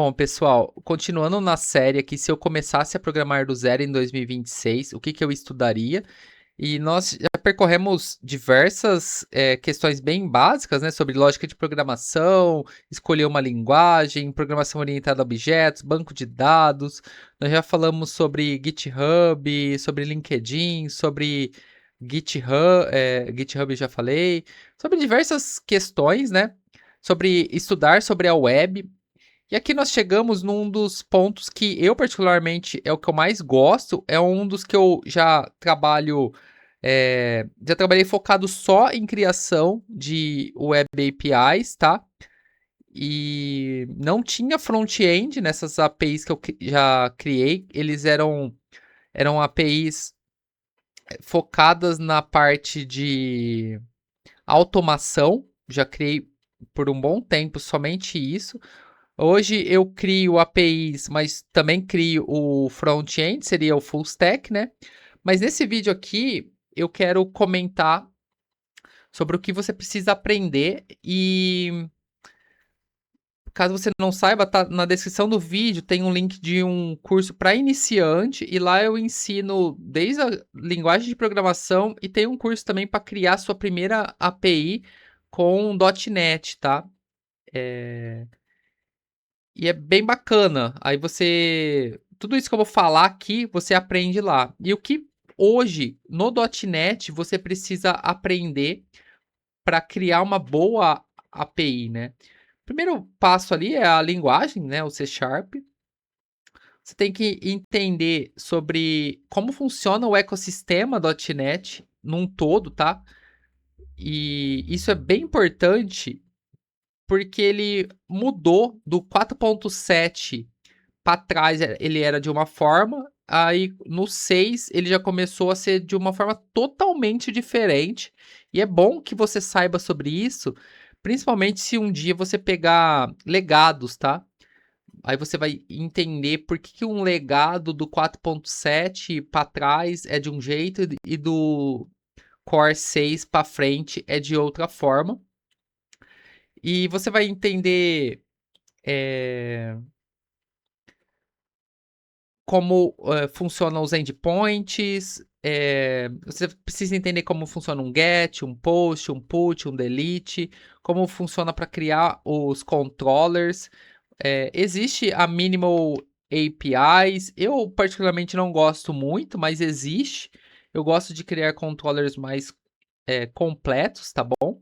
Bom, pessoal, continuando na série aqui, se eu começasse a programar do zero em 2026, o que que eu estudaria? E nós já percorremos diversas questões bem básicas, né, sobre lógica de programação, escolher uma linguagem, programação orientada a objetos, banco de dados. Nós já falamos sobre GitHub, sobre LinkedIn, sobre GitHub eu já falei, sobre diversas questões, né, sobre estudar sobre a web. E aqui nós chegamos num dos pontos que eu particularmente é o que eu mais gosto, é um dos que eu já trabalhei focado só em criação de web APIs, tá? E não tinha front-end nessas APIs que eu já criei, eram APIs focadas na parte de automação, já criei por um bom tempo somente isso. Hoje eu crio APIs, mas também crio o front-end, seria o full stack, né? Mas nesse vídeo aqui eu quero comentar sobre o que você precisa aprender e caso você não saiba, tá na descrição do vídeo, tem um link de um curso para iniciante e lá eu ensino desde a linguagem de programação e tem um curso também para criar sua primeira API com .NET, tá? E é bem bacana. Aí você. Tudo isso que eu vou falar aqui, você aprende lá. E o que hoje, no .NET, você precisa aprender para criar uma boa API, né? Primeiro passo ali é a linguagem, né? O C Sharp. Você tem que entender sobre como funciona o ecossistema .NET num todo, tá? E isso é bem importante porque ele mudou do 4.7 para trás ele era de uma forma, aí no 6 ele já começou a ser de uma forma totalmente diferente. E é bom que você saiba sobre isso, principalmente se um dia você pegar legados, tá? Aí você vai entender por que um legado do 4.7 para trás é de um jeito e do Core 6 para frente é de outra forma. E você vai entender como funcionam os endpoints. Você precisa entender como funciona um get, um post, um put, um delete, como funciona para criar os controllers. Existe a Minimal APIs. Eu particularmente não gosto muito, mas existe. Eu gosto de criar controllers mais completos, tá bom?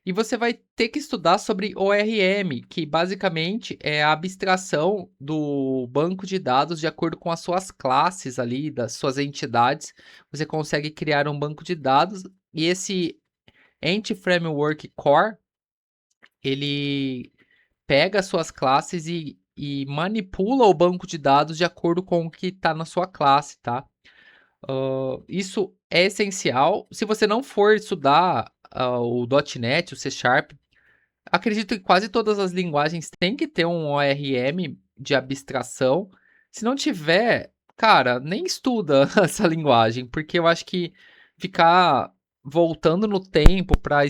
E você vai ter que estudar sobre ORM, que basicamente é a abstração do banco de dados de acordo com as suas classes ali, das suas entidades. Você consegue criar um banco de dados e esse Entity Framework Core, ele pega as suas classes e manipula o banco de dados de acordo com o que está na sua classe, tá? Isso é essencial. Se você não for estudar o .NET, o C Sharp, acredito que quase todas as linguagens têm que ter um ORM de abstração. Se não tiver, cara, nem estuda essa linguagem, porque eu acho que ficar voltando no tempo para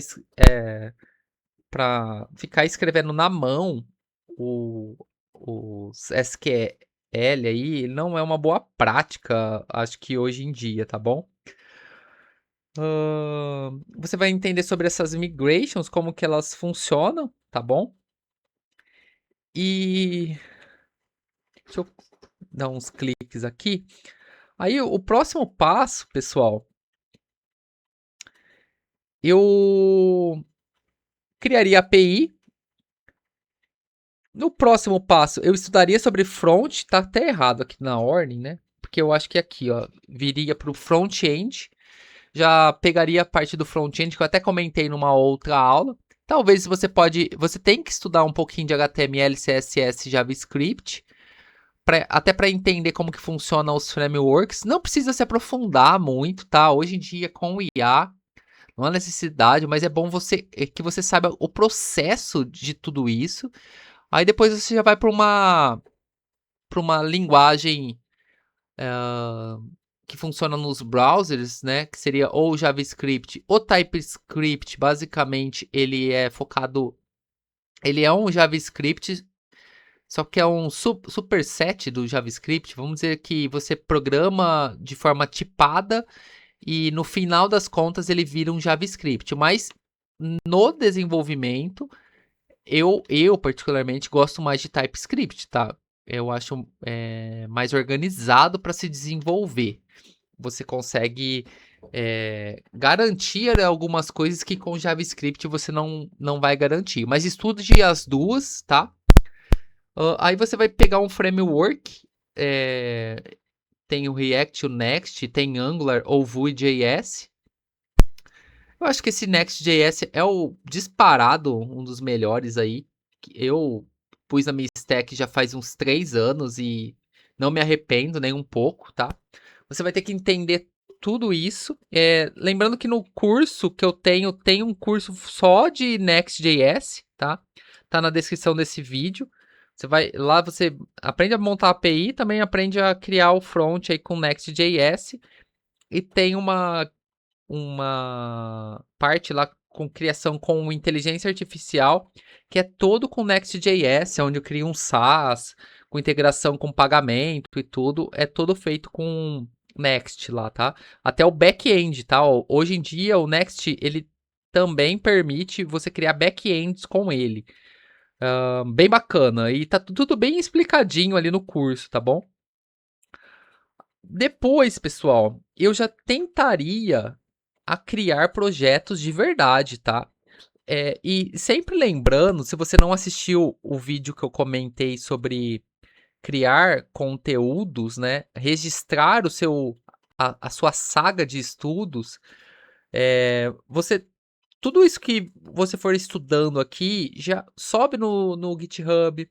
ficar escrevendo na mão o, os SQL aí não é uma boa prática, acho que hoje em dia, tá bom? Você vai entender sobre essas migrations, como que elas funcionam, tá bom? E deixa eu dar uns cliques aqui. Aí o próximo passo, pessoal, eu criaria a API. No próximo passo, eu estudaria sobre front, tá até errado aqui na ordem, né? Porque eu acho que aqui, ó, viria para o front-end. Já pegaria a parte do front-end que eu até comentei numa outra aula. Talvez você tem que estudar um pouquinho de HTML, CSS, JavaScript, até para entender como que funcionam os frameworks. Não precisa se aprofundar muito, tá? Hoje em dia com o IA não há necessidade, mas é bom que você saiba o processo de tudo isso. Aí depois você já vai para uma linguagem que funciona nos browsers, né? Que seria ou JavaScript ou TypeScript. Basicamente, ele é um JavaScript Só que é um superset do JavaScript. Vamos dizer que você programa de forma tipada e no final das contas ele vira um JavaScript. Mas no desenvolvimento, eu particularmente gosto mais de TypeScript, tá? Eu acho mais organizado para se desenvolver. Você consegue garantir algumas coisas que com JavaScript você não vai garantir. Mas estude as duas, tá? Aí você vai pegar um framework. Tem o React, o Next, tem Angular ou Vue.js. Eu acho que esse Next.js é o disparado, um dos melhores aí. Eu pus na minha stack já faz uns 3 anos e não me arrependo nem um pouco, tá? Você vai ter que entender tudo isso. Lembrando que no curso que eu tenho, tem um curso só de Next.js, tá? Tá na descrição desse vídeo. Lá você aprende a montar a API, também aprende a criar o front aí com Next.js. E tem uma parte lá com criação com inteligência artificial, que é todo com Next.js, onde eu crio um SaaS, com integração com pagamento e tudo, é todo feito com Next lá, tá? Até o back-end, tá? Hoje em dia o Next, ele também permite você criar back-ends com ele. Bem bacana, e tá tudo bem explicadinho ali no curso, tá bom? Depois, pessoal, eu já tentaria a criar projetos de verdade, tá? E sempre lembrando, se você não assistiu o vídeo que eu comentei sobre criar conteúdos, né? Registrar a sua saga de estudos, tudo isso que você for estudando aqui já sobe no GitHub,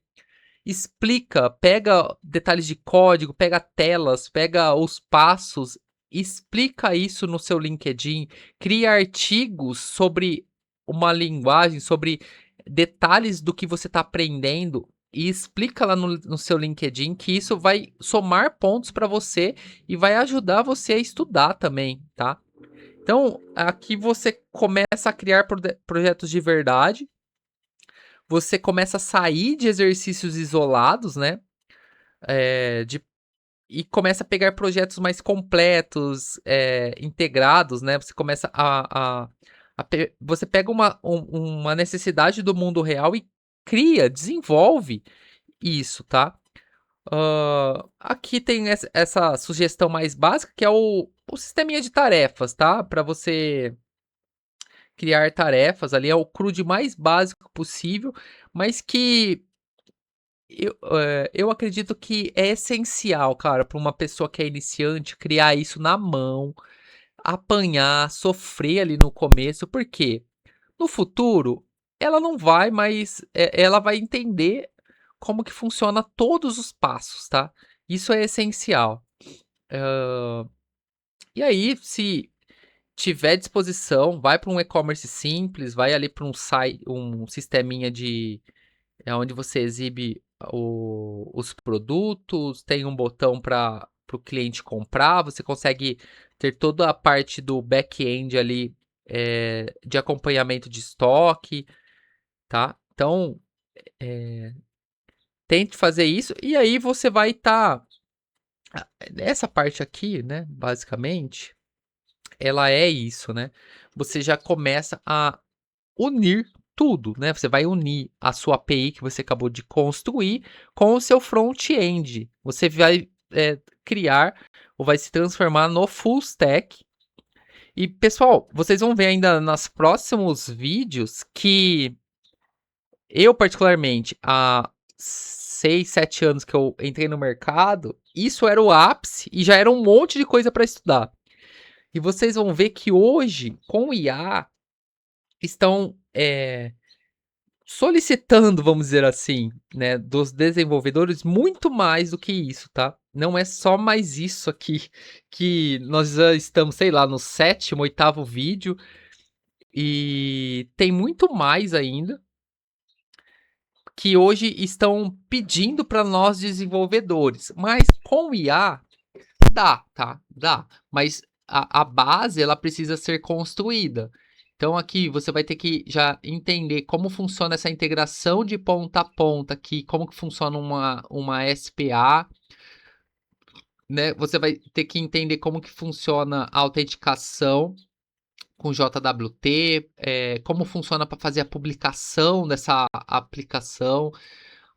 explica, pega detalhes de código, pega telas, pega os passos, explica isso no seu LinkedIn, cria artigos sobre uma linguagem, sobre detalhes do que você está aprendendo e explica lá no seu LinkedIn que isso vai somar pontos para você e vai ajudar você a estudar também, tá? Então, aqui você começa a criar projetos de verdade, você começa a sair de exercícios isolados, né? E começa a pegar projetos mais completos, integrados, né? Você começa você pega uma necessidade do mundo real e cria, desenvolve isso, tá? Aqui tem essa sugestão mais básica, que é o sisteminha de tarefas, tá? Para você criar tarefas ali, é o CRUD mais básico possível, mas que eu acredito que é essencial, cara, para uma pessoa que é iniciante criar isso na mão, apanhar, sofrer ali no começo, porque no futuro ela não vai, mas ela vai entender como que funciona todos os passos, tá? Isso é essencial. E aí, se tiver disposição, vai para um e-commerce simples, vai ali para um site, um sisteminha onde você exibe os produtos, tem um botão para o cliente comprar, você consegue ter toda a parte do back-end ali de acompanhamento de estoque, tá? Então, tente fazer isso e aí você vai estar... Essa parte aqui, né, basicamente, ela é isso, né? Você já começa a unir tudo, né? Você vai unir a sua API que você acabou de construir com o seu front-end. Você vai criar ou vai se transformar no full stack. E, pessoal, vocês vão ver ainda nos próximos vídeos que eu, particularmente, há 6, 7 anos que eu entrei no mercado, isso era o ápice e já era um monte de coisa para estudar. E vocês vão ver que hoje, com o IA, estão solicitando, vamos dizer assim, né, dos desenvolvedores muito mais do que isso, tá? Não é só mais isso aqui que nós já estamos, sei lá, no 7º, 8º vídeo e tem muito mais ainda que hoje estão pedindo para nós desenvolvedores. Mas com IA dá, tá? Dá, mas a base ela precisa ser construída. Então aqui você vai ter que já entender como funciona essa integração de ponta a ponta aqui, como que funciona uma SPA, né? Você vai ter que entender como que funciona a autenticação com JWT, como funciona para fazer a publicação dessa aplicação.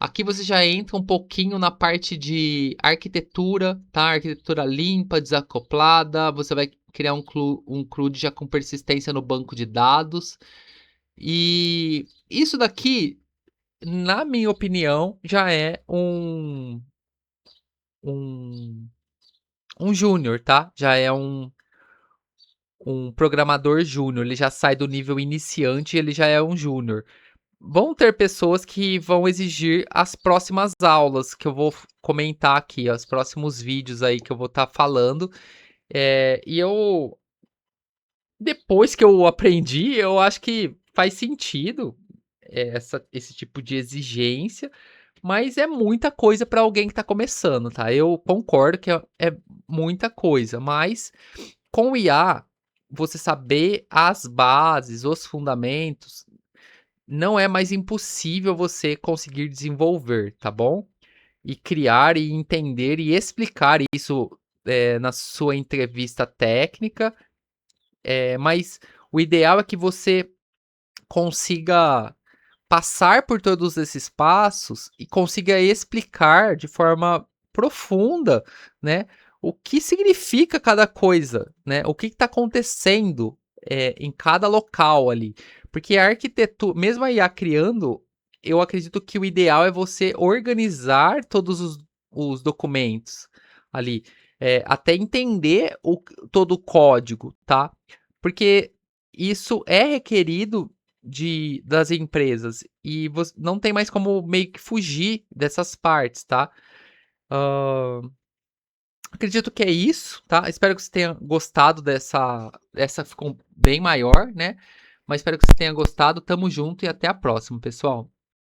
Aqui você já entra um pouquinho na parte de arquitetura, tá? Arquitetura limpa, desacoplada. Você vai criar um CRUD já com persistência no banco de dados. E isso daqui, na minha opinião, já é um, um júnior, tá? Já é um programador júnior. Ele já sai do nível iniciante e ele já é um júnior. Vão ter pessoas que vão exigir as próximas aulas que eu vou comentar aqui, os próximos vídeos aí que eu vou estar falando. E eu, depois que eu aprendi, eu acho que faz sentido esse tipo de exigência, mas é muita coisa para alguém que está começando, tá? Eu concordo que é muita coisa, mas com o IA, você saber as bases, os fundamentos, não é mais impossível você conseguir desenvolver, tá bom? E criar e entender e explicar isso na sua entrevista técnica, mas o ideal é que você consiga passar por todos esses passos e consiga explicar de forma profunda, né, o que significa cada coisa, né, o que está acontecendo em cada local ali. Porque a arquitetura, mesmo a IA criando, eu acredito que o ideal é você organizar todos os documentos ali, até entender todo o código, tá? Porque isso é requerido das empresas e você não tem mais como meio que fugir dessas partes, tá? Ah, acredito que é isso, tá? Espero que você tenha gostado essa ficou bem maior, né? Mas espero que você tenha gostado. Tamo junto e até a próxima, pessoal.